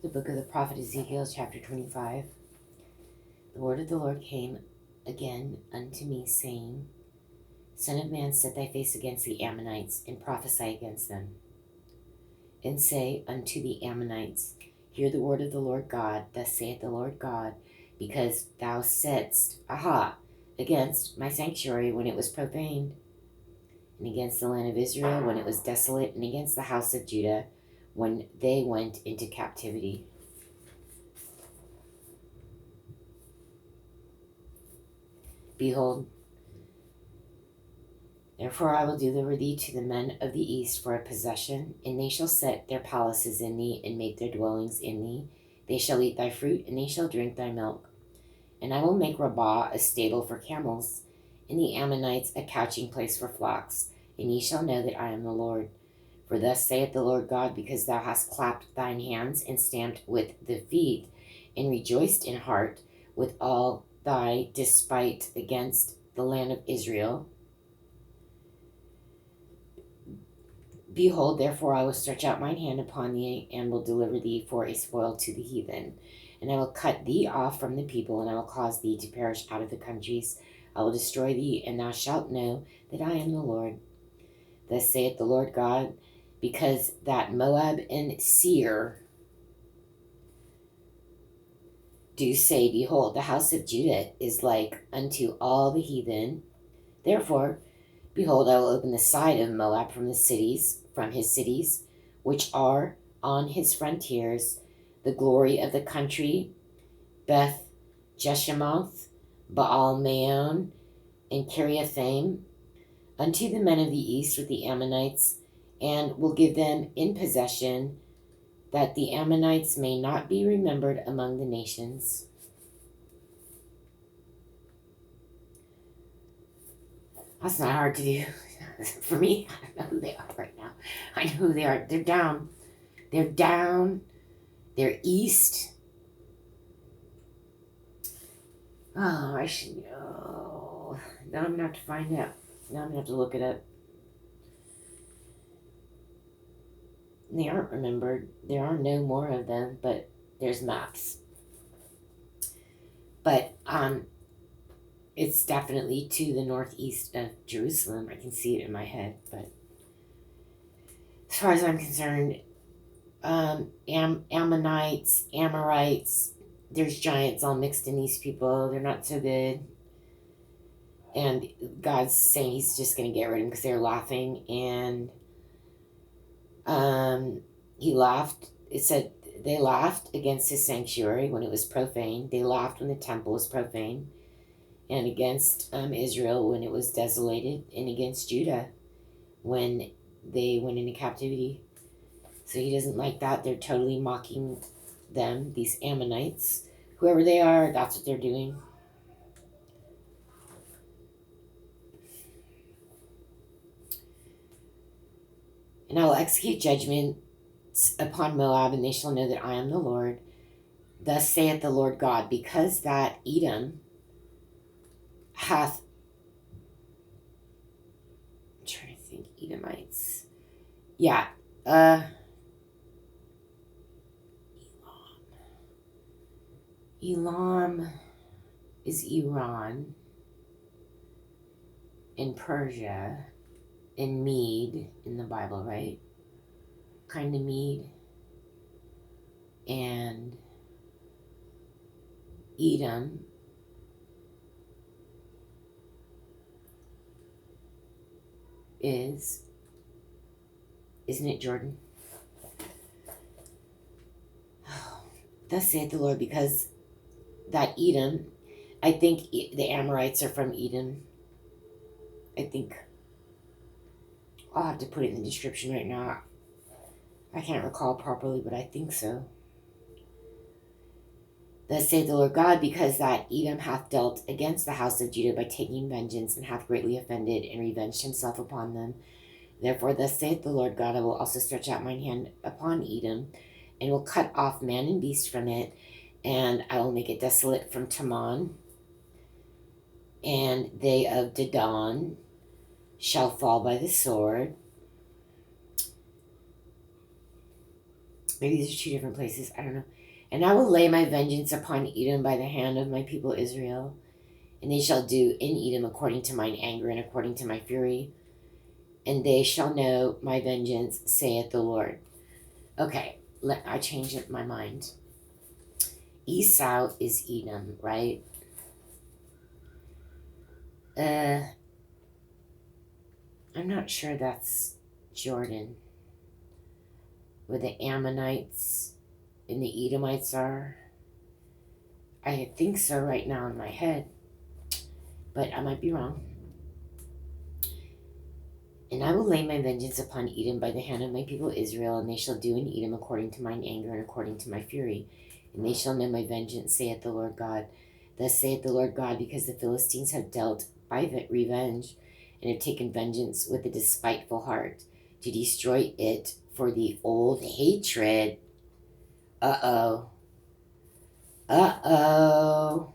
The book of the prophet Ezekiel, chapter 25. The word of the Lord came again unto me, saying, Son of man, set thy face against the Ammonites, and prophesy against them. And say unto the Ammonites, Hear the word of the Lord God, thus saith the Lord God, because thou saidst, against my sanctuary when it was profaned, and against the land of Israel when it was desolate, and against the house of Judah when they went into captivity. Behold, therefore I will deliver thee to the men of the east for a possession, and they shall set their palaces in thee, and make their dwellings in thee. They shall eat thy fruit, and they shall drink thy milk. And I will make Rabbah a stable for camels, and the Ammonites a couching place for flocks. And ye shall know that I am the Lord. For thus saith the Lord God, because thou hast clapped thine hands, and stamped with the feet, and rejoiced in heart with all thy despite against the land of Israel. Behold, therefore I will stretch out mine hand upon thee, and will deliver thee for a spoil to the heathen. And I will cut thee off from the people, and I will cause thee to perish out of the countries. I will destroy thee, and thou shalt know that I am the Lord. Thus saith the Lord God, because that Moab and Seir do say, Behold, the house of Judah is like unto all the heathen. Therefore, behold, I will open the side of Moab from his cities, which are on his frontiers, the glory of the country, Beth Jeshemoth, Baal Maon, and Kiriathaim, unto the men of the east with the Ammonites, and will give them in possession, that the Ammonites may not be remembered among the nations. That's not hard to do. For me, I don't know who they are right now. I know who they are. They're down. They're down. They're east. Oh, I should know. Now I'm going to have to find out. Now I'm going to have to look it up. They aren't remembered. There are no more of them, but there's maps. But it's definitely to the northeast of Jerusalem. I can see it in my head, but as far as I'm concerned, Ammonites, Amorites, there's giants all mixed in these people. They're not so good. And God's saying he's just going to get rid of them because they're laughing. And he laughed. It said they laughed against his sanctuary when it was profane. They laughed when the temple was profane. And against Israel when it was desolated. And against Judah when they went into captivity. So he doesn't like that. They're totally mocking them, these Ammonites. Whoever they are, that's what they're doing. And I will execute judgments upon Moab, and they shall know that I am the Lord. Thus saith the Lord God, because that Edom hath... I'm trying to think, Edomites. Yeah, Elam is Iran, and Persia, and Mede in the Bible, right? Kind of Mede. And Edom isn't it Jordan? Thus saith the Lord, because that Edom, I think the Amorites are from Edom. I think. I'll have to put it in the description right now. I can't recall properly, but I think so. Thus saith the Lord God, because that Edom hath dealt against the house of Judah by taking vengeance, and hath greatly offended, and revenged himself upon them. Therefore thus saith the Lord God, I will also stretch out mine hand upon Edom, and will cut off man and beast from it, and I will make it desolate from Teman, and they of Dedan shall fall by the sword. Maybe these are two different places. I don't know. And I will lay my vengeance upon Edom by the hand of my people Israel, and they shall do in Edom according to mine anger and according to my fury, and they shall know my vengeance, saith the Lord. Okay, I changed my mind. Esau is Edom, right? I'm not sure that's Jordan, where the Ammonites and the Edomites are. I think so right now in my head, but I might be wrong. And I will lay my vengeance upon Edom by the hand of my people Israel, and they shall do in Edom according to mine anger and according to my fury. And they shall know my vengeance, saith the Lord God. Thus saith the Lord God, because the Philistines have dealt by revenge, and have taken vengeance with a despiteful heart, to destroy it for the old hatred. Uh-oh. Uh-oh.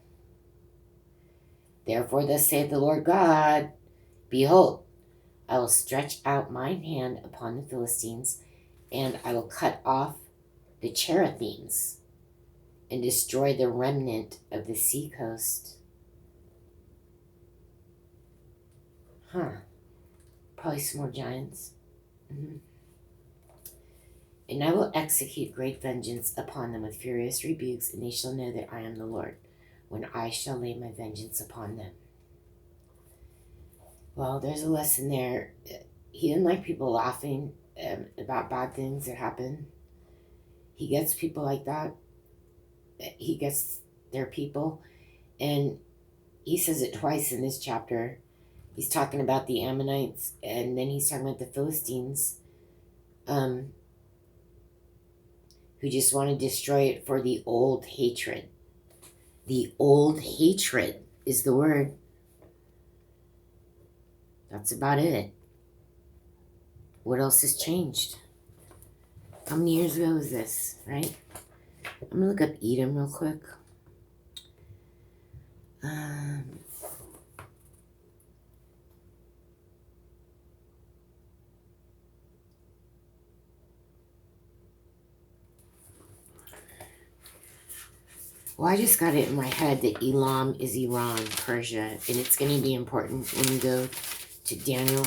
Therefore thus saith the Lord God, behold, I will stretch out mine hand upon the Philistines, and I will cut off the Cherethims, and destroy the remnant of the sea coast. Probably some more giants. And I will execute great vengeance upon them with furious rebukes, and they shall know that I am the Lord, when I shall lay my vengeance upon them. Well, there's a lesson there. He didn't like people laughing about bad things that happen. He gets people like that. He gets their people. And he says it twice in this chapter. He's talking about the Ammonites, and then he's talking about the Philistines, who just want to destroy it for the old hatred. The old hatred is the word. That's about it. What else has changed? How many years ago was this, right? I'm going to look up Edom real quick. Well, I just got it in my head that Elam is Iran, Persia, and it's going to be important when we go to Daniel,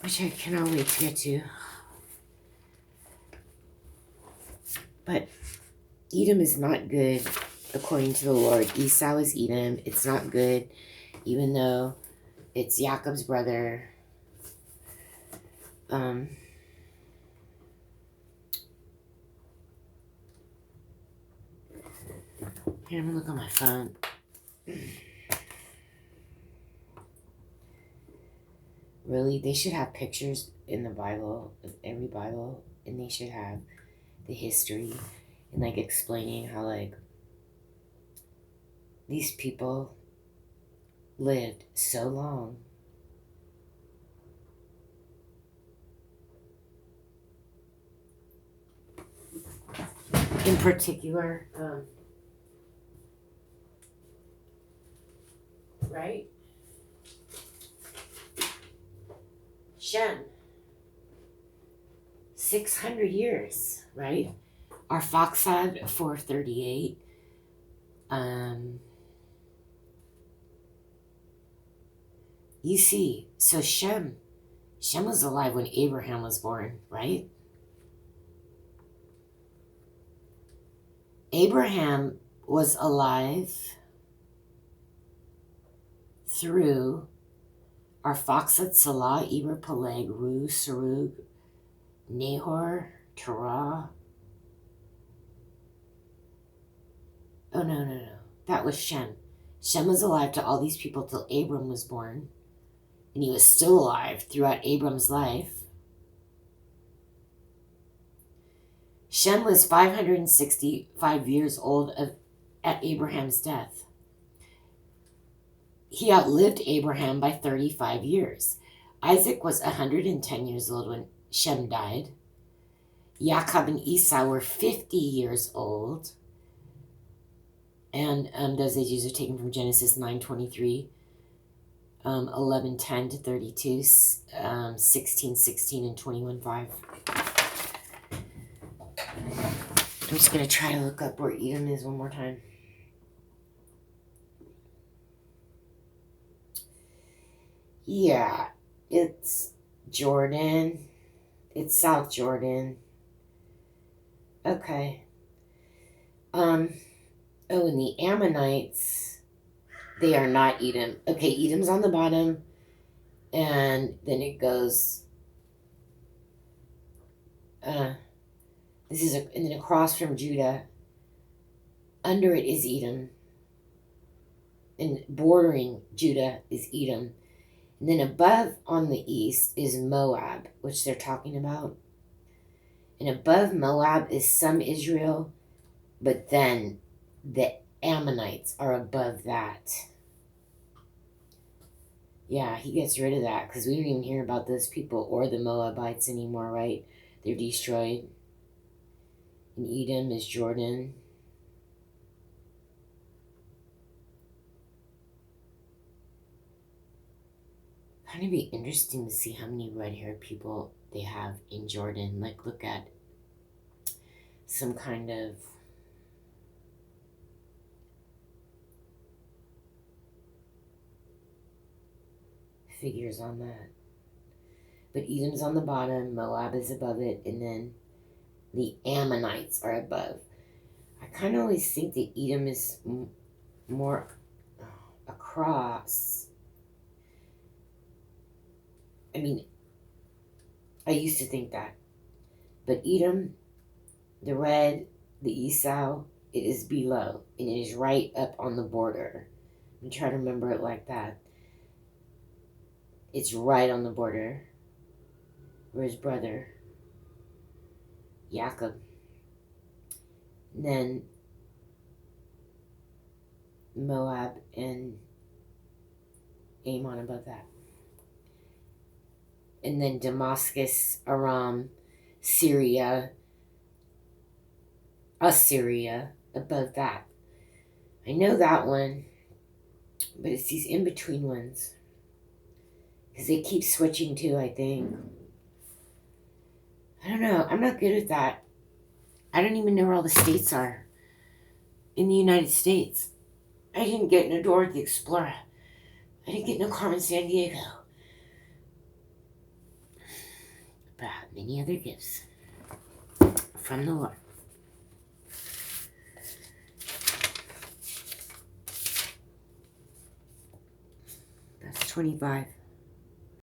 which I cannot wait to get to. But Edom is not good according to the Lord. Esau is Edom. It's not good, even though it's Jacob's brother. Here, I'm going to look on my phone. Really, they should have pictures in the Bible, every Bible, and they should have the history and, like, explaining how, like, these people lived so long. In particular, right? Shem, 600 years, right? Arphaxad, 438. You see, so Shem was alive when Abraham was born, right? Abraham was alive through Arphaxad, Salah, Eber, Peleg, Ru, Serug, Nahor, Terah. Oh, no. That was Shem. Shem was alive to all these people till Abram was born. And he was still alive throughout Abram's life. Shem was 565 years old at Abraham's death. He outlived Abraham by 35 years. Isaac was 110 years old when Shem died. Jacob and Esau were 50 years old. And those ages are taken from Genesis 9:23, 11:10 to 32, 16:16, and 21:5. I'm just going to try to look up where Edom is one more time. Yeah, it's Jordan. It's South Jordan. Okay. Oh, and the Ammonites, they are not Edom. Okay, Edom's on the bottom, and then it goes, and then across from Judah, under it is Edom, and bordering Judah is Edom. And then above on the east is Moab, which they're talking about. And above Moab is some Israel, but then the Ammonites are above that. Yeah, he gets rid of that because we don't even hear about those people or the Moabites anymore, right? They're destroyed. And Edom is Jordan. Kind of be interesting to see how many red-haired people they have in Jordan. Like, look at some kind of figures on that. But Edom's on the bottom, Moab is above it, and then the Ammonites are above. I kind of always think that Edom is more across. I mean, I used to think that. But Edom, the red, the Esau, it is below, and it is right up on the border. I'm trying to remember it like that. It's right on the border. Where his brother, Jacob. And then Moab and Ammon above that. And then Damascus, Aram, Syria, Assyria above that. I know that one, but it's these in-between ones. Because they keep switching too, I think. I don't know. I'm not good at that. I don't even know where all the states are in the United States. I didn't get no Dora the Explorer. I didn't get no Carmen Sandiego. But many other gifts from the Lord. That's 25.